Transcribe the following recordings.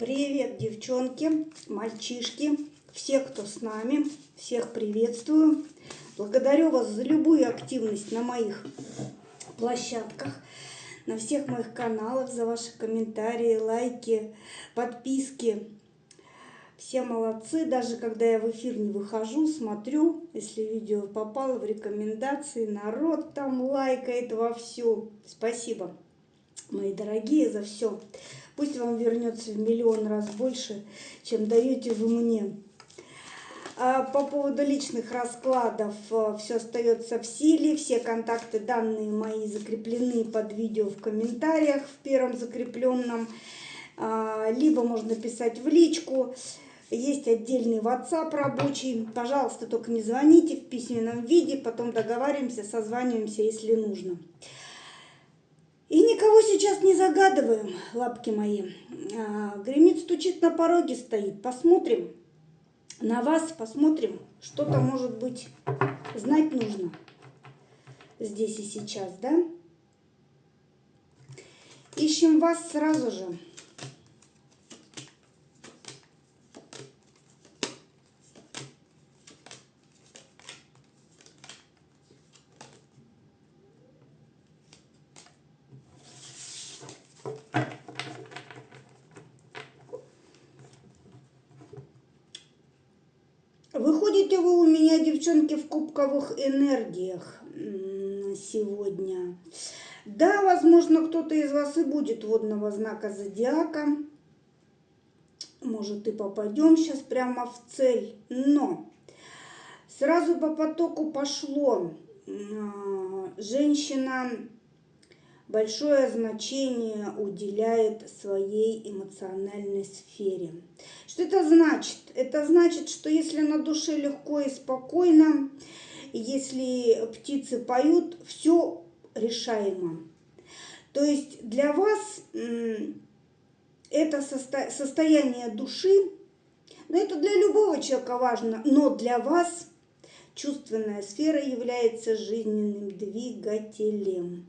Привет, девчонки, мальчишки, всех, кто с нами, всех приветствую. Благодарю вас за любую активность на моих площадках, на всех моих каналах, за ваши комментарии, лайки, подписки. Все молодцы, даже когда я в эфир не выхожу, смотрю, если видео попало в рекомендации, народ там лайкает вовсю. Спасибо, мои дорогие, за все. Пусть вам вернется в миллион раз больше, чем даете вы мне. А по поводу личных раскладов все остается в силе. Все контакты, данные мои закреплены под видео в комментариях в первом закрепленном. Либо можно писать в личку. Есть отдельный WhatsApp рабочий. Пожалуйста, только не звоните в письменном виде. Потом договариваемся, созваниваемся, если нужно. И никого сейчас не загадываем, лапки мои. Гремит, стучит, на пороге стоит. Посмотрим на вас, посмотрим, что-то, может быть, знать нужно здесь и сейчас, да? Ищем вас сразу же. Выходите вы у меня, девчонки, в кубковых энергиях сегодня. Да, возможно, кто-то из вас и будет водного знака зодиака. Может, и попадем сейчас прямо в цель. Но сразу по потоку пошло. Женщина большое значение уделяет своей эмоциональной сфере. Что это значит? Это значит, что если на душе легко и спокойно, если птицы поют, все решаемо. То есть для вас это состояние души, но это для любого человека важно, но для вас чувственная сфера является жизненным двигателем.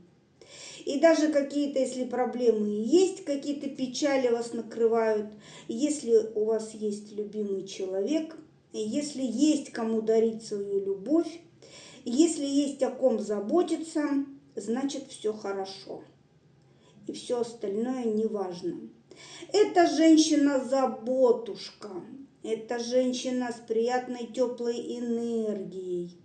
И даже какие-то, если проблемы есть, какие-то печали вас накрывают, если у вас есть любимый человек, если есть кому дарить свою любовь, если есть о ком заботиться, значит все хорошо. И все остальное не важно. Это женщина-заботушка, это женщина с приятной теплой энергией.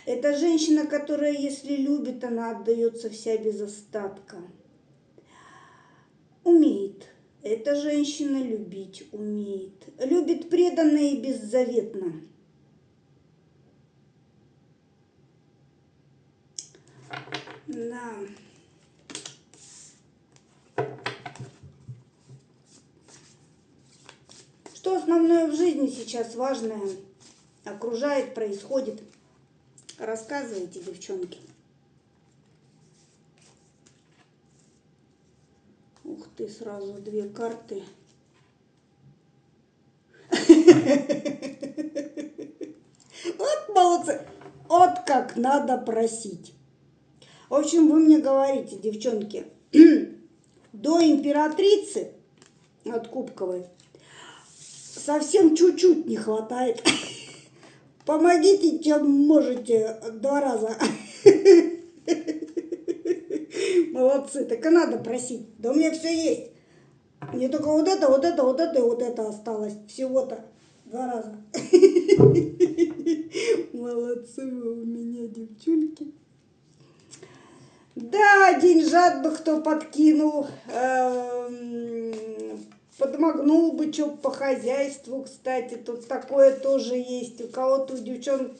Это женщина, которая, если любит, она отдается вся без остатка. Умеет. Эта женщина любить умеет. Любит преданно и беззаветно. Да. Что основное в жизни сейчас важное окружает, происходит? Рассказывайте, девчонки. Ух ты, сразу две карты. Вот молодцы. Вот как надо просить. В общем, вы мне говорите, девчонки, до императрицы от кубковой совсем чуть-чуть не хватает. Помогите, чем можете, 2 раза. Молодцы, так и надо просить. Да у меня все есть. Мне только вот это, вот это, вот это и вот это осталось. Всего-то 2 раза. Молодцы вы у меня, девчульки. Да, деньжат бы кто подкинул. Подмогнул бы что по хозяйству, кстати, тут такое тоже есть. У кого-то у девчонок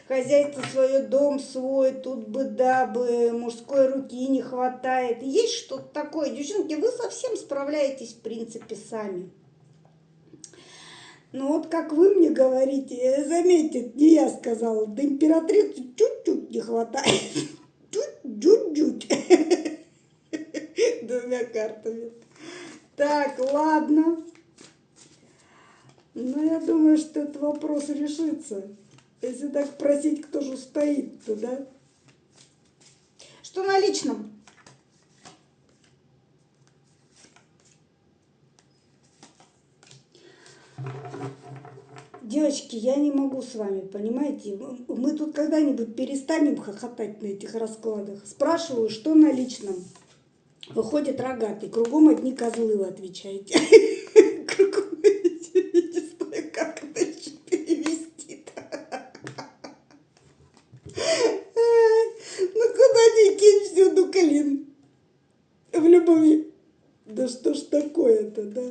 хозяйство свое, дом свой, тут бы, да, бы мужской руки не хватает. Есть что-то такое, девчонки, вы совсем справляетесь, в принципе, сами. Ну вот как вы мне говорите, заметьте, не я сказала, до императрицы чуть-чуть не хватает. Чуть-чуть. 2 картами. Так, ладно. Ну, я думаю, что этот вопрос решится. Если так просить, кто же стоит-то, да? Что на личном? Девочки, я не могу с вами, понимаете? Мы тут когда-нибудь перестанем хохотать на этих раскладах? Спрашиваю, что на личном? Выходит рогатый, кругом одни козлы, вы отвечаете. Кругом, я не знаю, как это еще перевести-то. Ну куда ни кинь, всюду клин. В любви. Да что ж такое-то, да?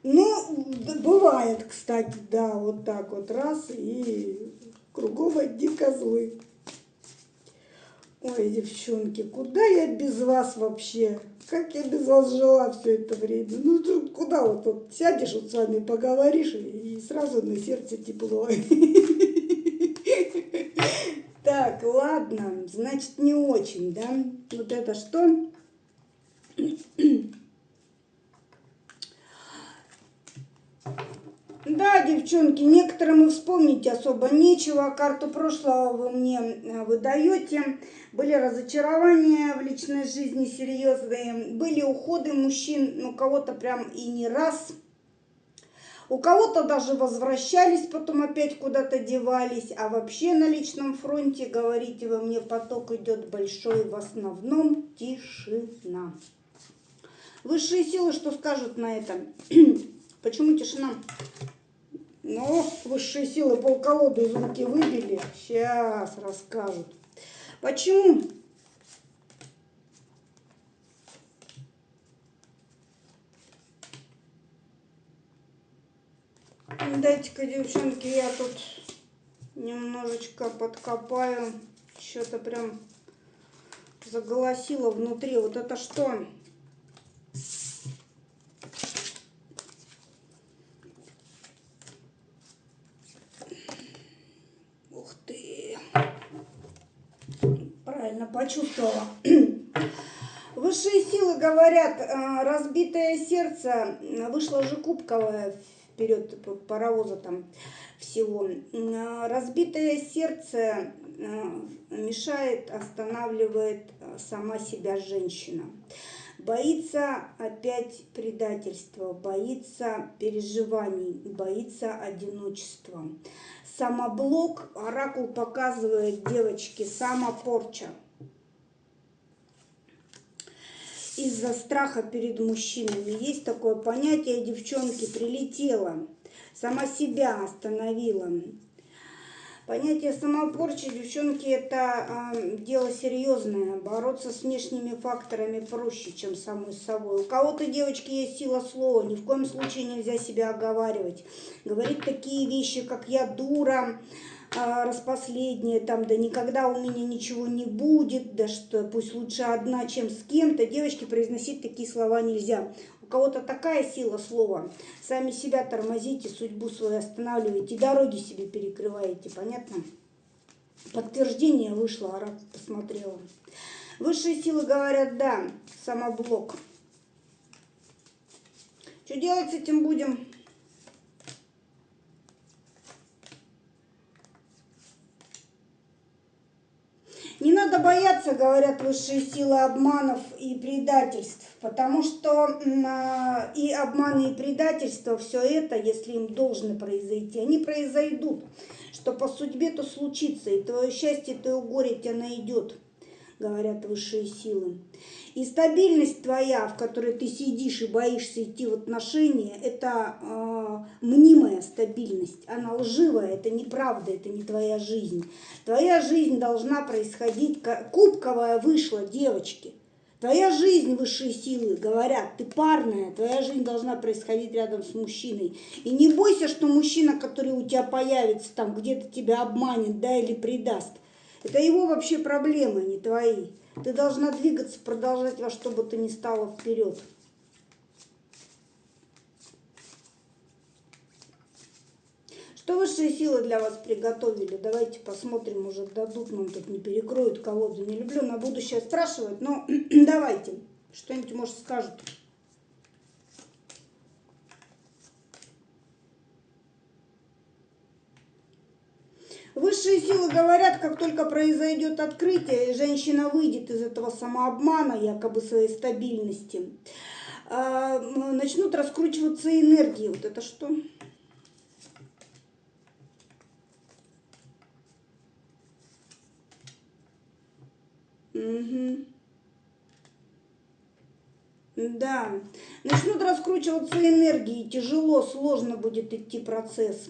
Ну, бывает, кстати, да, вот так вот раз, и кругом одни козлы. Ой, девчонки, куда я без вас вообще? Как я без вас жила все это время? Ну, куда вот сядешь, вот с вами поговоришь, и сразу на сердце тепло. Так, ладно, значит, не очень, да? Вот это что? Да, девчонки, некоторым и вспомнить особо нечего. Карту прошлого вы мне выдаете. Были разочарования в личной жизни серьезные. Были уходы мужчин, у кого-то прям и не раз. У кого-то даже возвращались, потом опять куда-то девались. А вообще на личном фронте, говорите вы мне, поток идет большой, в основном тишина. Высшие силы что скажут на это? Почему тишина? Ну, высшие силы полколоды из руки выбили. Сейчас расскажут. Почему? Дайте-ка, девчонки, я тут немножечко подкопаю. Что-то прям заголосило внутри. Вот это что? Ух ты! Правильно почувствовала. Высшие силы говорят, разбитое сердце, вышла же кубковая вперед паровоза там всего. Разбитое сердце мешает, останавливает сама себя женщина. Боится опять предательства, боится переживаний, боится одиночества. Самоблок, оракул показывает, девочки, самопорча. Из-за страха перед мужчинами. Есть такое понятие, девчонки, прилетела, сама себя остановила. Понятие самопорчи, девчонки, это дело серьезное. Бороться с внешними факторами проще, чем самой собой. У кого-то, девочки, есть сила слова. Ни в коем случае нельзя себя оговаривать. Говорить такие вещи, как «я дура», распоследнее, там, да никогда у меня ничего не будет, да что пусть лучше одна, чем с кем-то. Девочки, произносить такие слова нельзя. У кого-то такая сила слова. Сами себя тормозите, судьбу свою останавливаете, дороги себе перекрываете, понятно? Подтверждение вышло, оракул посмотрела. Высшие силы говорят, да, самоблок. Что делать с этим будем? Не надо бояться, говорят высшие силы, обманов и предательств, потому что и обманы, и предательства, все это, если им должно произойти, они произойдут. Что по судьбе, то случится, и твое счастье, твое горе тебя найдет, говорят высшие силы. И стабильность твоя, в которой ты сидишь и боишься идти в отношения, это мнимая стабильность. Она лживая, это неправда, это не твоя жизнь. Твоя жизнь должна происходить, кубковая вышла, девочки. Твоя жизнь, высшие силы говорят, ты парная, твоя жизнь должна происходить рядом с мужчиной. И не бойся, что мужчина, который у тебя появится, там где-то тебя обманет, да, или предаст. Это его вообще проблемы, не твои. Ты должна двигаться, продолжать во что бы то ни стало вперед. Что высшие силы для вас приготовили? Давайте посмотрим, может дадут нам тут, не перекроют колоду. Не люблю на будущее спрашивать, но давайте, что-нибудь, может, скажут. Высшие силы говорят, как только произойдет открытие, и женщина выйдет из этого самообмана, якобы своей стабильности, начнут раскручиваться энергии. Вот это что? Мгм. Да, начнут раскручиваться энергии, тяжело, сложно будет идти процесс.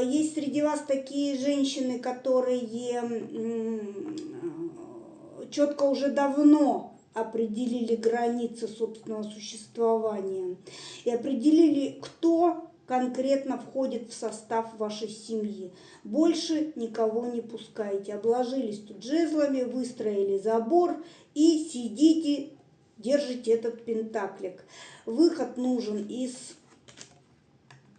Есть среди вас такие женщины, которые четко уже давно определили границы собственного существования и определили, кто конкретно входит в состав вашей семьи. Больше никого не пускайте. Обложились тут жезлами, выстроили забор и сидите, держите этот пентаклик. Выход нужен из,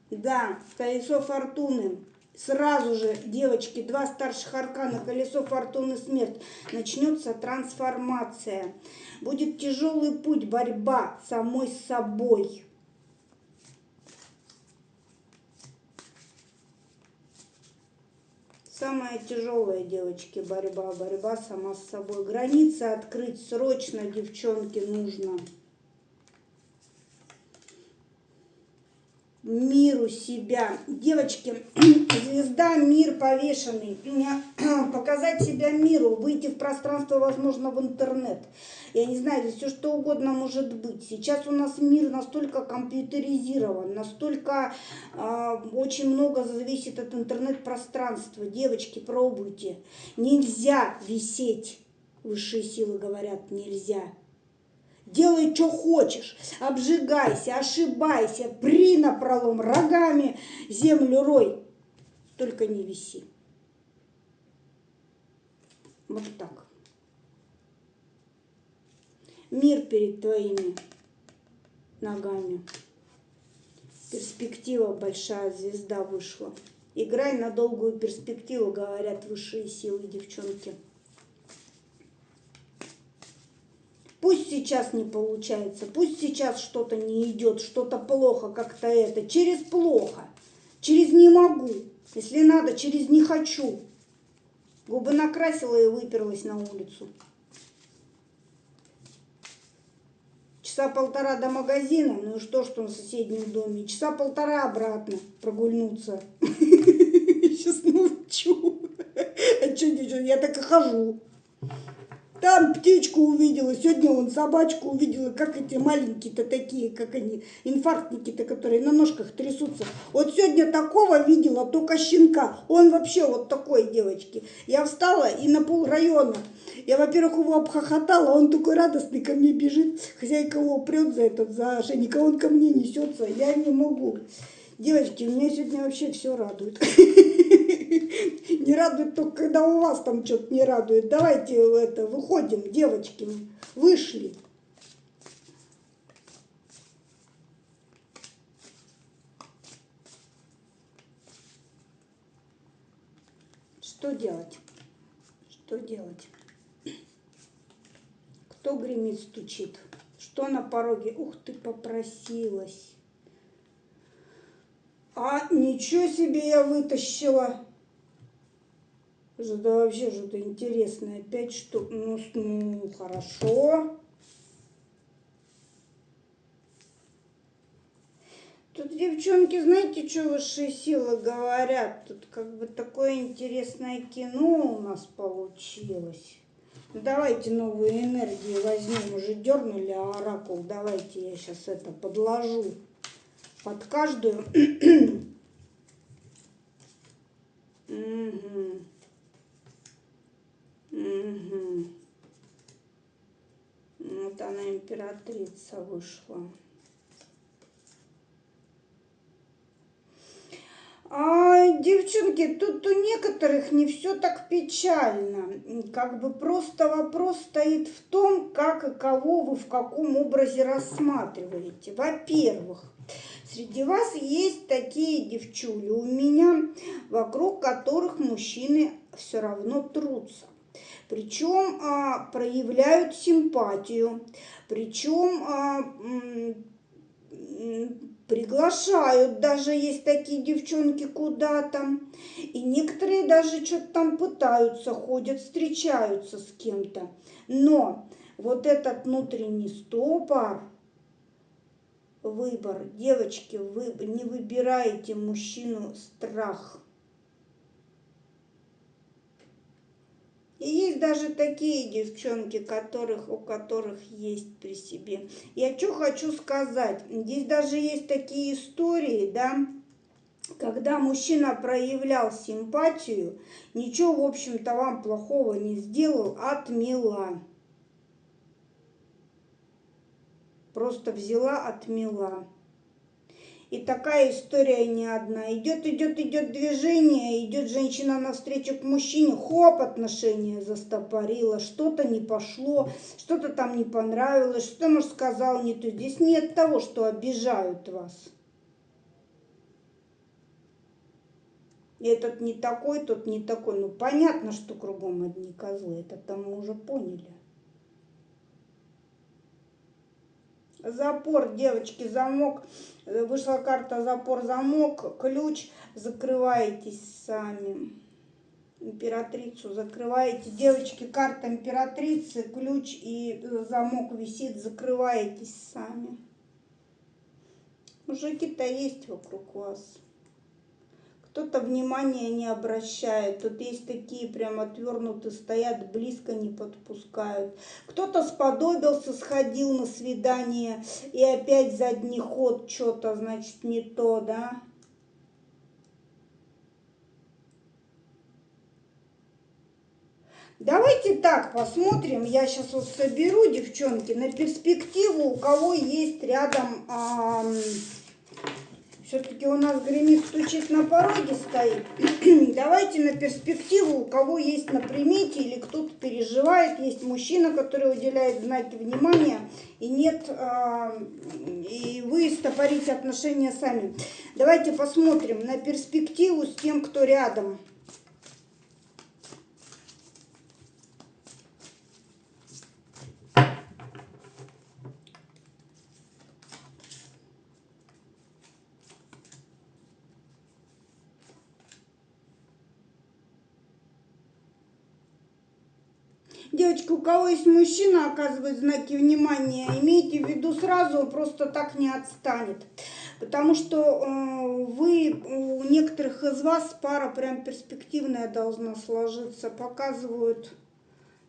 да, колесо фортуны. Сразу же, девочки, два старших аркана, колесо фортуны, смерть. Начнется трансформация. Будет тяжелый путь, борьба самой с собой. Самая тяжелая, девочки, борьба сама с собой. Границы открыть срочно, девчонки, нужно. Миру себя. Девочки, звезда, мир повешенный. Показать себя миру, выйти в пространство, возможно, в интернет. Я не знаю, здесь все что угодно может быть. Сейчас у нас мир настолько компьютеризирован, настолько очень много зависит от интернет-пространства. Девочки, пробуйте. Нельзя висеть. Высшие силы говорят, нельзя. Делай, что хочешь, обжигайся, ошибайся, при напролом, рогами землю рой, только не виси. Вот так. Мир перед твоими ногами. Перспектива большая, звезда вышла. Играй на долгую перспективу, говорят высшие силы, девчонки. Пусть сейчас не получается, пусть сейчас что-то не идет, что-то плохо, как-то это. Через плохо, через не могу, если надо, через не хочу. Губы накрасила и выперлась на улицу. Часа полтора до магазина, ну и что на соседнем доме. Часа полтора обратно прогульнуться. Сейчас научу. А что, девчонки, я так и хожу. Там птичку увидела, сегодня вон собачку увидела, как эти маленькие-то такие, как они, инфарктники-то, которые на ножках трясутся. Вот сегодня такого видела, только щенка. Он вообще вот такой, девочки. Я встала и на полрайона. Я, во-первых, его обхохотала, он такой радостный ко мне бежит. Хозяйка его прет за ошейника, он ко мне несется, я не могу. Девочки, меня сегодня вообще все радует. Не радует только, когда у вас там что-то не радует. Давайте выходим, девочки. Вышли. Что делать? Что делать? Кто гремит, стучит? Что на пороге? Ух ты, попросилась. А, ничего себе я вытащила. Что-то вообще что-то интересное. 5 штук. Ну, хорошо. Тут, девчонки, знаете, что высшие силы говорят? Тут как бы такое интересное кино у нас получилось. Давайте новые энергии возьмем. Уже дернули оракул. Давайте я сейчас это подложу под каждую. Угу. Угу. Вот она, императрица, вышла. Девчонки, тут у некоторых не все так печально. Как бы просто вопрос стоит в том, как и кого вы в каком образе рассматриваете. Во-первых, среди вас есть такие девчули у меня, вокруг которых мужчины все равно трутся. Причем проявляют симпатию, причем приглашают, даже есть такие девчонки куда-то. И некоторые даже что-то там пытаются, ходят, встречаются с кем-то. Но вот этот внутренний стопор, выбор, девочки, вы не выбираете мужчину, страх. И есть даже такие девчонки, у которых есть при себе. Я что хочу сказать. Здесь даже есть такие истории, да, когда мужчина проявлял симпатию, ничего, в общем-то, вам плохого не сделал, отмела. Просто взяла, отмела. И такая история не одна. Идет движение, идет женщина навстречу к мужчине, хоп, отношения застопорила, что-то не пошло, что-то там не понравилось, что муж сказал не то. Здесь нет того, что обижают вас. Этот не такой, тот не такой. Ну, понятно, что кругом одни козлы, это мы уже поняли. Запор, девочки, замок. Вышла карта запор, замок, ключ. Закрываетесь сами. Императрицу закрываете. Девочки, карта императрицы, ключ и замок висит. Закрываетесь сами. Мужики-то есть вокруг вас. Кто-то внимания не обращает. Тут есть такие прям отвернутые, стоят, близко не подпускают. Кто-то сподобился, сходил на свидание и опять задний ход, что-то, значит, не то, да? Давайте так посмотрим. Я сейчас вот соберу, девчонки, на перспективу, у кого есть рядом... Все-таки у нас гремит, стучит, на пороге стоит. Давайте на перспективу, у кого есть на примете или кто-то переживает, есть мужчина, который уделяет знаки внимания, и нет, и вы стопорите отношения сами. Давайте посмотрим на перспективу с тем, кто рядом. Девочки, у кого есть мужчина, оказывает знаки внимания, имейте в виду сразу, он просто так не отстанет. Потому что у некоторых из вас пара прям перспективная должна сложиться. Показывают,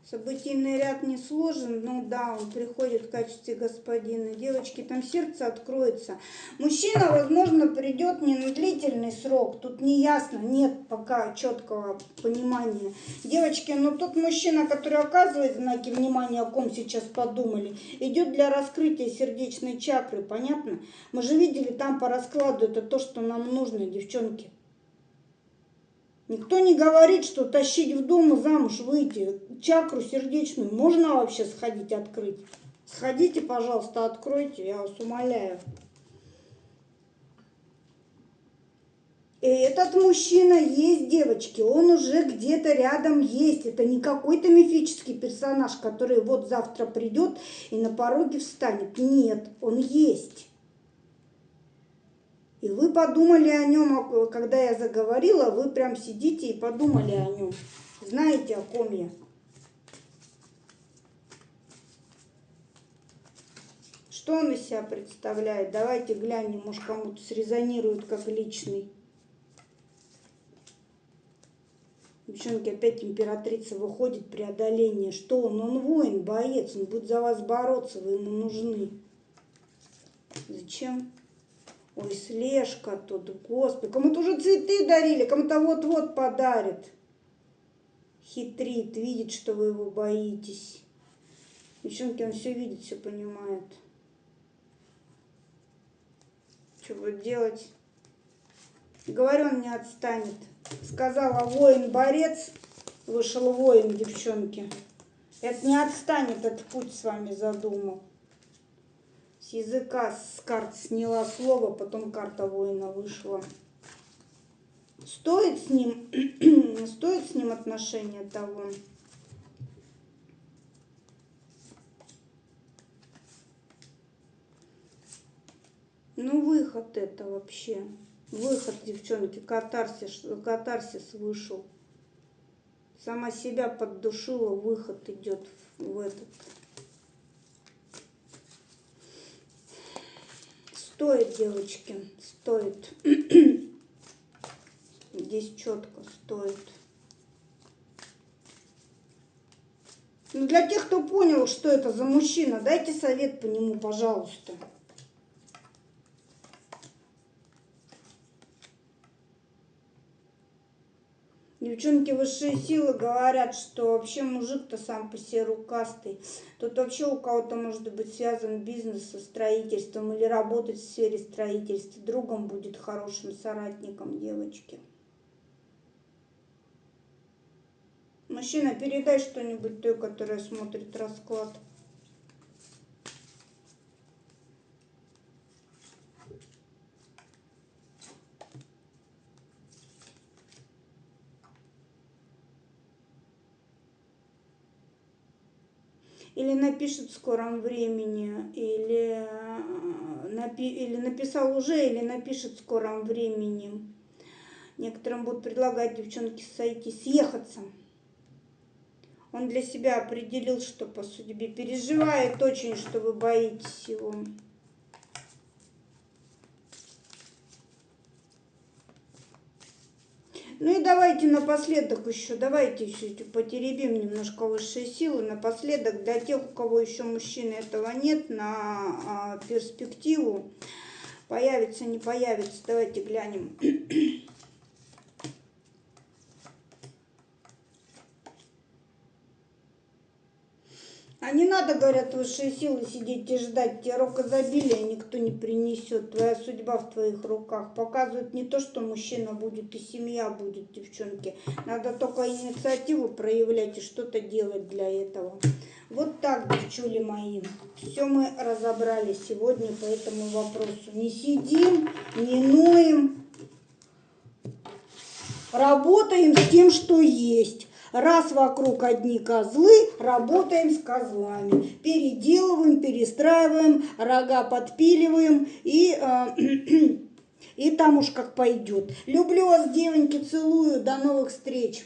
событийный ряд не сложен, но да, он приходит в качестве господина. Девочки, там сердце откроется. Мужчина, возможно, придет не на длительный срок, тут не ясно, нет пока четкого понимания. Девочки, но тот мужчина, который оказывает знаки внимания, о ком сейчас подумали, идет для раскрытия сердечной чакры, понятно? Мы же видели там по раскладу, это то, что нам нужно, девчонки. Никто не говорит, что тащить в дом и замуж выйти. Чакру сердечную можно вообще сходить открыть? Сходите, пожалуйста, откройте, я вас умоляю. И этот мужчина есть, девочки, он уже где-то рядом есть. Это не какой-то мифический персонаж, который вот завтра придет и на пороге встанет. Нет, он есть. И вы подумали о нем, когда я заговорила, вы прям сидите и подумали о нем. Знаете, о ком я? Что он из себя представляет? Давайте глянем, может, кому-то срезонирует как личный. Девчонки, опять императрица выходит, преодоление. Что он? Он воин, боец, он будет за вас бороться, вы ему нужны. Зачем? Ой, слежка тут, господи, кому-то уже цветы дарили, кому-то вот-вот подарит. Хитрит, видит, что вы его боитесь. Девчонки, он все видит, все понимает. Что будет делать? Говорю, он не отстанет. Сказала воин-борец, вышел воин, девчонки. Это не отстанет, этот путь с вами задумал. С языка, с карт сняла слово, потом карта воина вышла. Стоит с ним отношения того? Ну, выход это вообще. Выход, девчонки, катарсис вышел. Сама себя поддушила, выход идет в этот. Стоит, девочки, стоит. Здесь четко стоит. Ну, для тех, кто понял, что это за мужчина, дайте совет по нему, пожалуйста. Девчонки, высшие силы говорят, что вообще мужик-то сам по себе рукастый. Тут вообще у кого-то может быть связан бизнес со строительством или работать в сфере строительства. Другом будет хорошим соратником девочки. Мужчина, передай что-нибудь той, которая смотрит расклад. Или напишет в скором времени, или написал уже, или напишет в скором времени. Некоторым будут предлагать, девчонки, сойти, съехаться. Он для себя определил, что по судьбе переживает очень, что вы боитесь его. Ну и давайте напоследок еще, давайте еще потеребим немножко высшие силы. Напоследок, для тех, у кого еще мужчины этого нет, на перспективу, появится, не появится, давайте глянем. А не надо, говорят высшие силы, сидеть и ждать. Тебе рок изобилия никто не принесет. Твоя судьба в твоих руках. Показывает не то, что мужчина будет и семья будет, девчонки. Надо только инициативу проявлять и что-то делать для этого. Вот так, девчули мои. Все мы разобрали сегодня по этому вопросу. Не сидим, не ноем. Работаем с тем, что есть. Раз вокруг одни козлы, работаем с козлами. Переделываем, перестраиваем, рога подпиливаем и там уж как пойдет. Люблю вас, девоньки, целую. До новых встреч.